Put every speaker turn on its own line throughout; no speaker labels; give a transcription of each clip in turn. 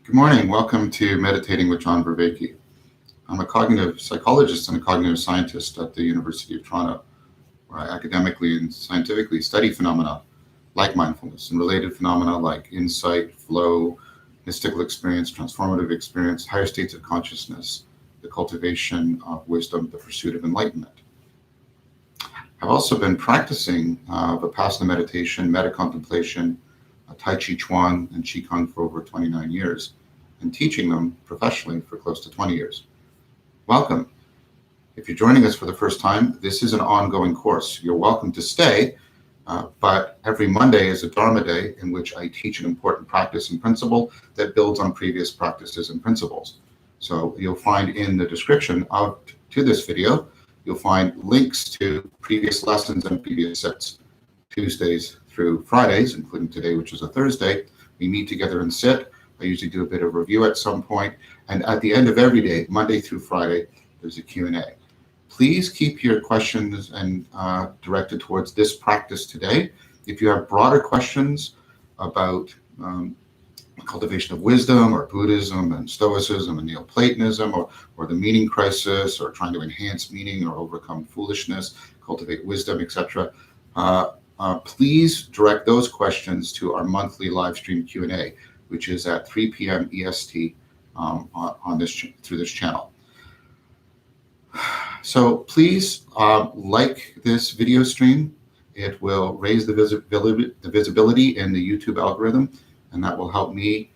Good morning. Welcome to Meditating with John Vervaeke. I'm a cognitive psychologist and a cognitive scientist at the University of Toronto, where I academically and scientifically study phenomena like mindfulness and related phenomena like insight, flow, mystical experience, transformative experience, higher states of consciousness, the cultivation of wisdom, the pursuit of enlightenment. I've also been practicing Vipassana meditation, metta contemplation, Tai Chi Chuan, and Qigong for over 29 years, and teaching them professionally for close to 20 years. Welcome. If you're joining us for the first time, this is an ongoing course. You're welcome to stay, but every Monday is a Dharma day in which I teach an important practice and principle that builds on previous practices and principles. So you'll find in the description to this video, you'll find links to previous lessons and previous sets. Tuesdays through Fridays, including today, which is a Thursday, we meet together and sit. I usually do a bit of review at some point. And at the end of every day, Monday through Friday, there's a Q&A. Please keep your questions and directed towards this practice today. If you have broader questions about cultivation of wisdom or Buddhism and Stoicism and Neoplatonism or the meaning crisis or trying to enhance meaning or overcome foolishness, cultivate wisdom, etc., please direct those questions to our monthly live stream Q&A, which is at 3 p.m. EST through this channel. So please like this video stream. It will raise the visibility in the YouTube algorithm, and that will help me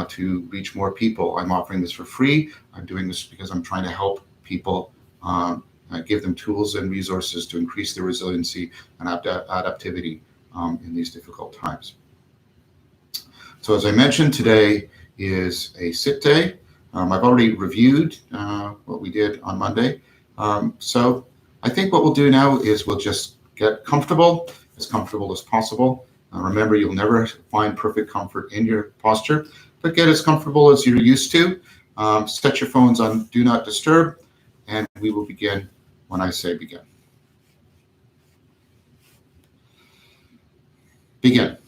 to reach more people. I'm offering this for free. I'm doing this because I'm trying to help people give them tools and resources to increase their resiliency and adaptivity in these difficult times. So as I mentioned, today is a sit day. I've already reviewed what we did on Monday. So I think what we'll do now is we'll just get comfortable as possible. Remember, you'll never find perfect comfort in your posture, but get as comfortable as you're used to. Set your phones on Do Not Disturb, and we will begin when I say begin. Begin.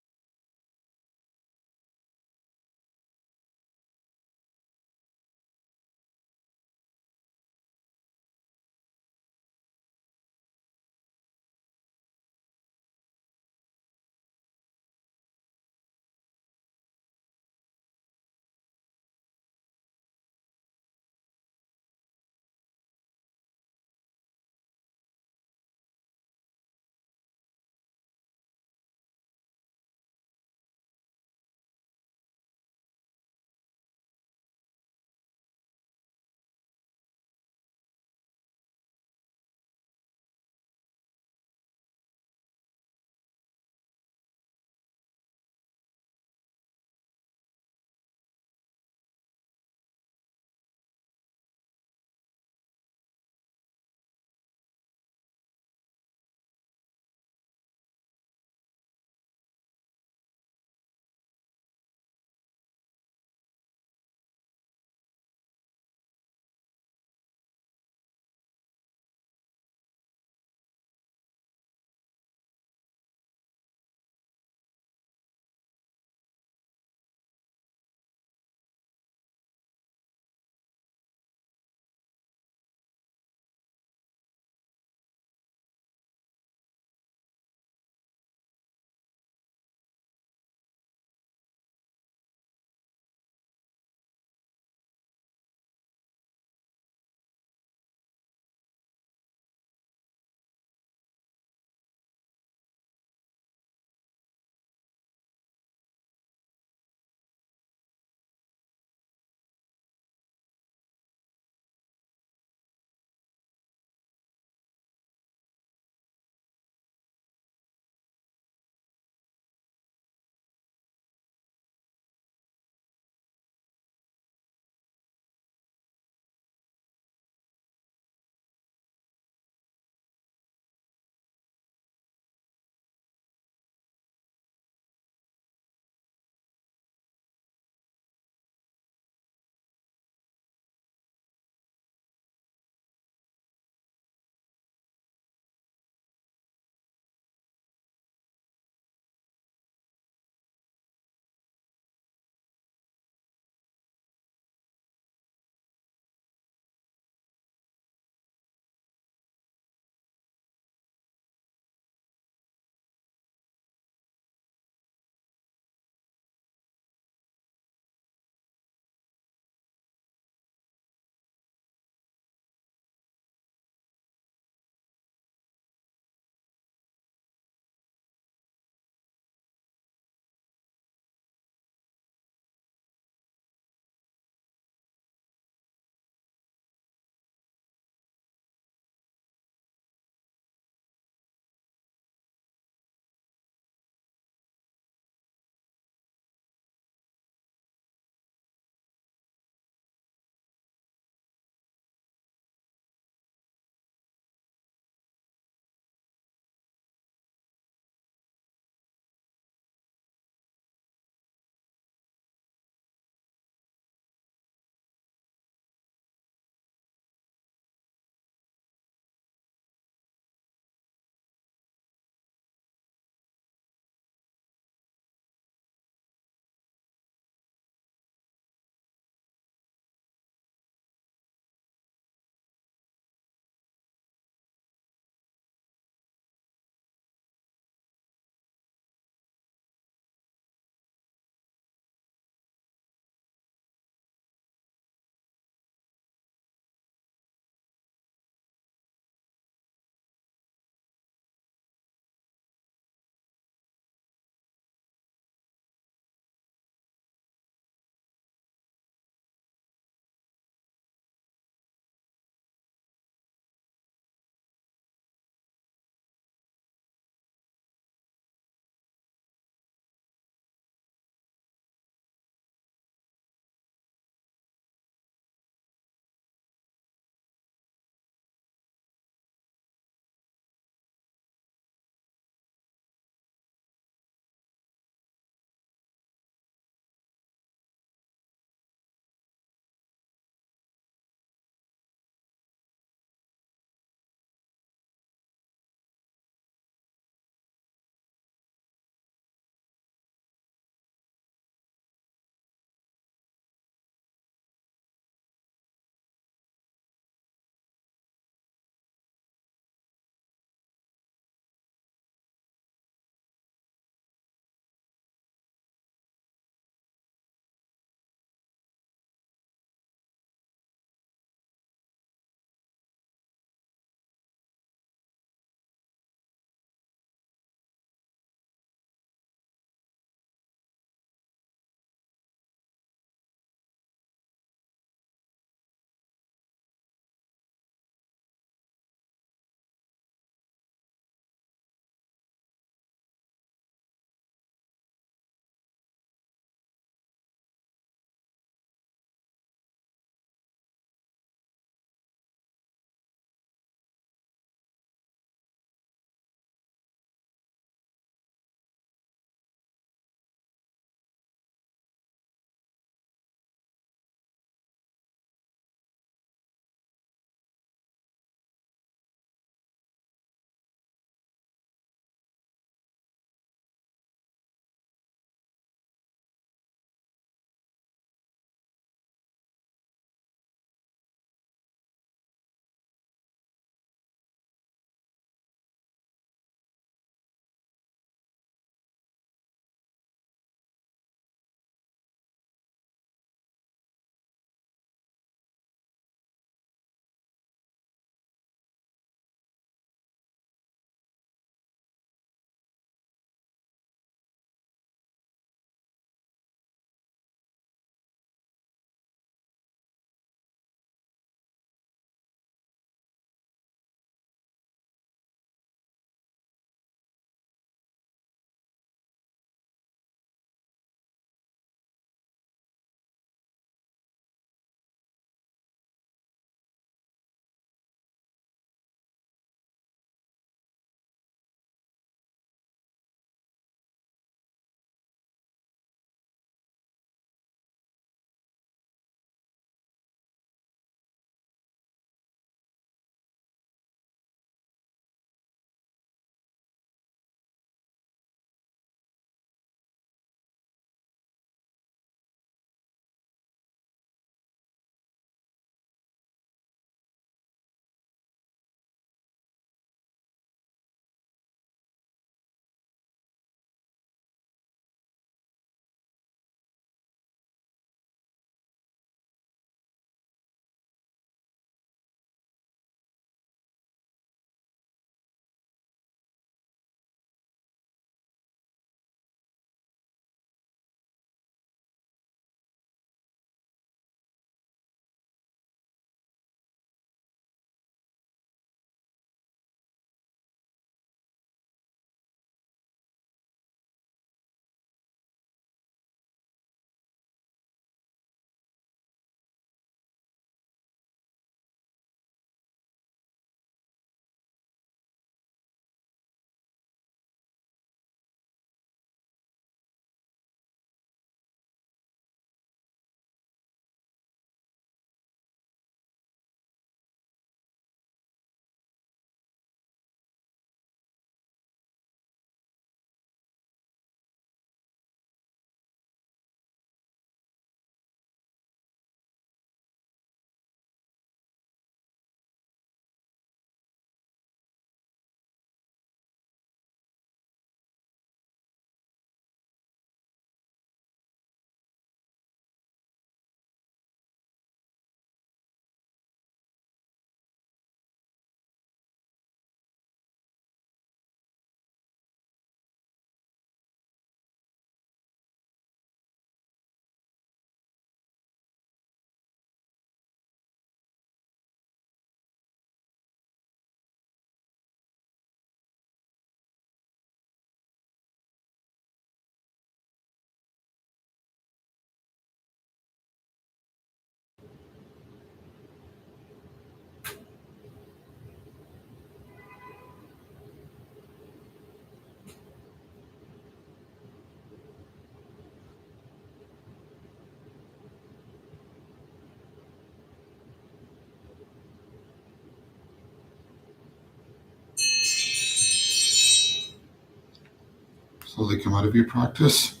Slowly come out of your practice,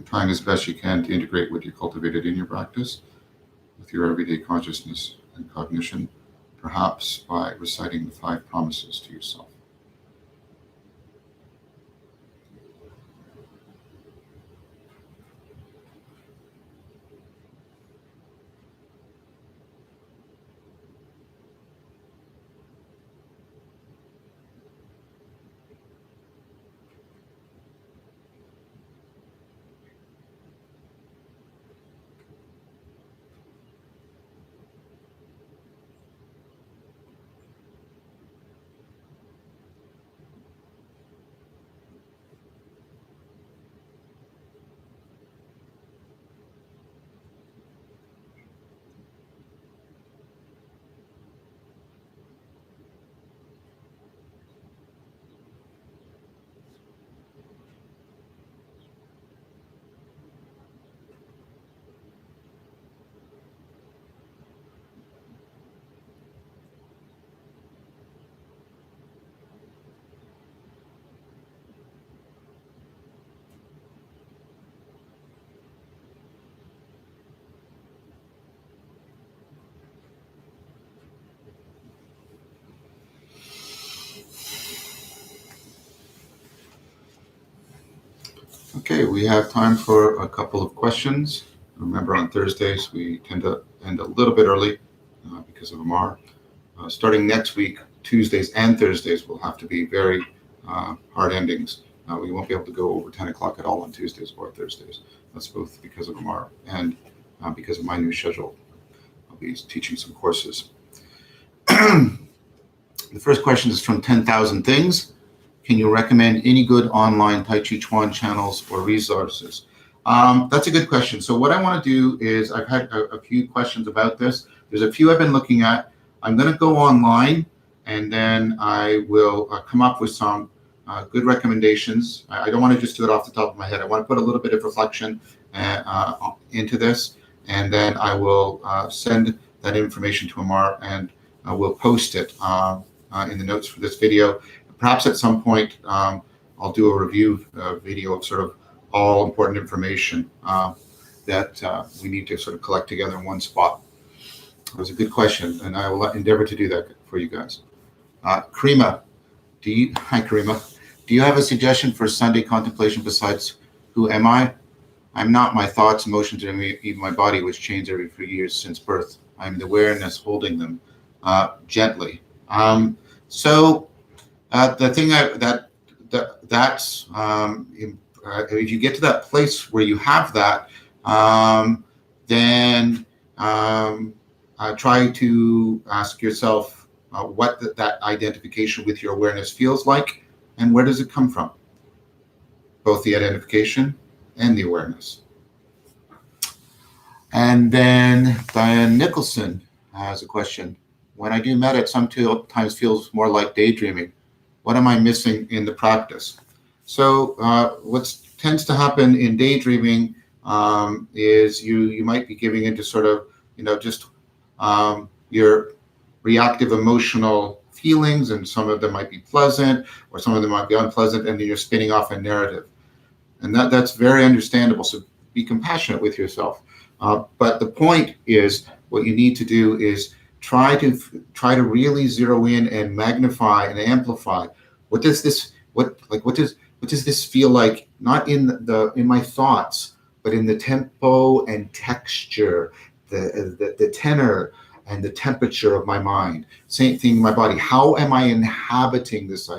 trying as best you can to integrate what you cultivated in your practice with your everyday consciousness and cognition, perhaps by reciting the 5 promises to yourself. Okay, we have time for a couple of questions. Remember, on Thursdays, we tend to end a little bit early because of Amar. Starting next week, Tuesdays and Thursdays will have to be very hard endings. We won't be able to go over 10 o'clock at all on Tuesdays or Thursdays. That's both because of Amar and because of my new schedule. I'll be teaching some courses. The first question is from 10,000 Things. Can you recommend any good online Tai Chi Chuan channels or resources? That's a good question. So what I want to do is, I've had a few questions about this. There's a few I've been looking at. I'm going to go online and then I will come up with some good recommendations. I don't want to just do it off the top of my head. I want to put a little bit of reflection into this, and then I will send that information to Amar, and we'll post it in the notes for this video. Perhaps at some point, I'll do a review video of sort of all important information that we need to sort of collect together in one spot. That was a good question, and I will endeavor to do that for you guys. Karima, hi Karima. Do you have a suggestion for Sunday contemplation besides who am I? I'm not my thoughts, emotions, and even my body, which change every few years since birth. I'm the awareness holding them gently. The thing that's if you get to that place where you have that, then try to ask yourself what that identification with your awareness feels like, and where does it come from? Both the identification and the awareness. And then Diane Nicholson has a question. When I do metta, it sometimes feels more like daydreaming. What am I missing in the practice? So what tends to happen in daydreaming is you might be giving into sort of, just your reactive emotional feelings, and some of them might be pleasant or some of them might be unpleasant, and then you're spinning off a narrative. And that's very understandable. So be compassionate with yourself. But the point is, what you need to do is try to really zero in and magnify and amplify. What does this feel like? Not in my thoughts, but in the tempo and texture, the tenor and the temperature of my mind. Same thing in my body. How am I inhabiting this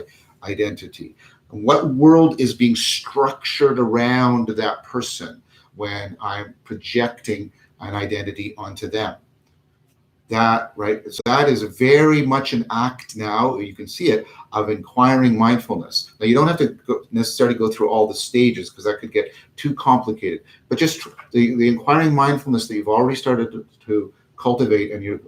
identity? And what world is being structured around that person when I'm projecting an identity onto them? That, right? So that is very much an act now, you can see it, of inquiring mindfulness. Now, you don't have to necessarily go through all the stages, because that could get too complicated. But just the inquiring mindfulness that you've already started to cultivate, and you're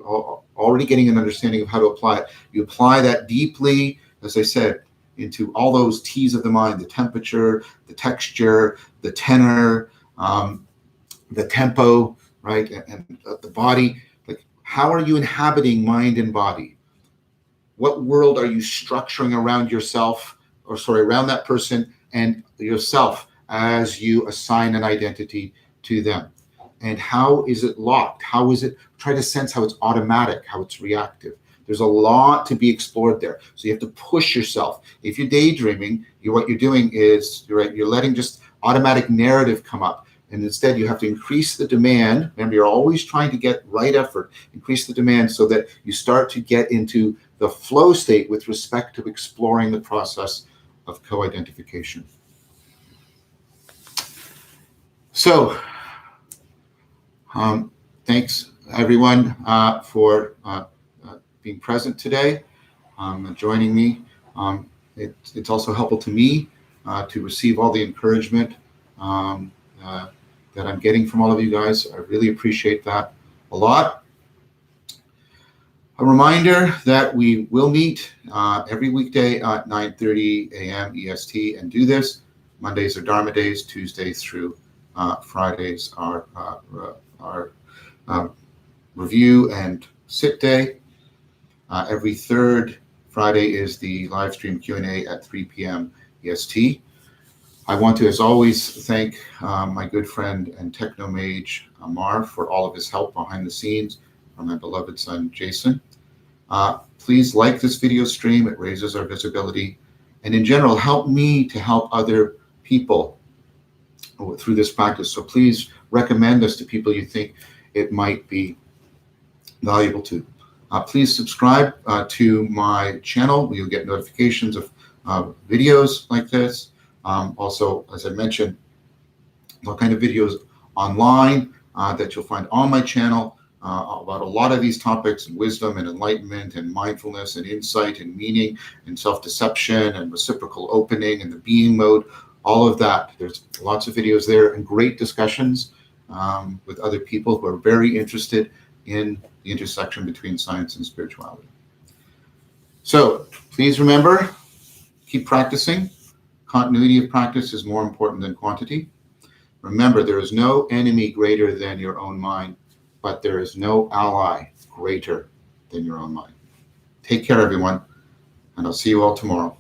already getting an understanding of how to apply it. You apply that deeply, as I said, into all those T's of the mind: the temperature, the texture, the tenor, the tempo, right, and the body. Like, how are you inhabiting mind and body? What world are you structuring around yourself, or around that person, and yourself as you assign an identity to them. And how is it locked? How is it? Try to sense how it's automatic, how it's reactive. There's a lot to be explored there. So you have to push yourself. If you're daydreaming, what you're doing is you're letting just automatic narrative come up. And instead, you have to increase the demand. Remember, you're always trying to get right effort. Increase the demand so that you start to get into the flow state with respect to exploring the process of co-identification. So, thanks everyone for being present today, and joining me. It's also helpful to me to receive all the encouragement that I'm getting from all of you guys. I really appreciate that a lot. A reminder that we will meet every weekday at 9:30 AM EST and do this. Mondays are Dharma days, Tuesdays through Fridays are review and sit day. Every third Friday is the live stream Q&A at 3 p.m. EST. I want to, as always, thank my good friend and techno mage, Amar, for all of his help behind the scenes, and my beloved son, Jason. Please like this video stream. It raises our visibility. And in general, help me to help other people through this practice. So please recommend this to people you think it might be valuable to. Please subscribe to my channel. You'll get notifications of videos like this. Also, as I mentioned, all kind of videos online that you'll find on my channel about a lot of these topics, wisdom and enlightenment and mindfulness and insight and meaning and self-deception and reciprocal opening and the being mode, all of that. There's lots of videos there and great discussions with other people who are very interested in the intersection between science and spirituality. So please remember, keep practicing. Continuity of practice is more important than quantity. Remember, there is no enemy greater than your own mind, but there is no ally greater than your own mind. Take care, everyone, and I'll see you all tomorrow.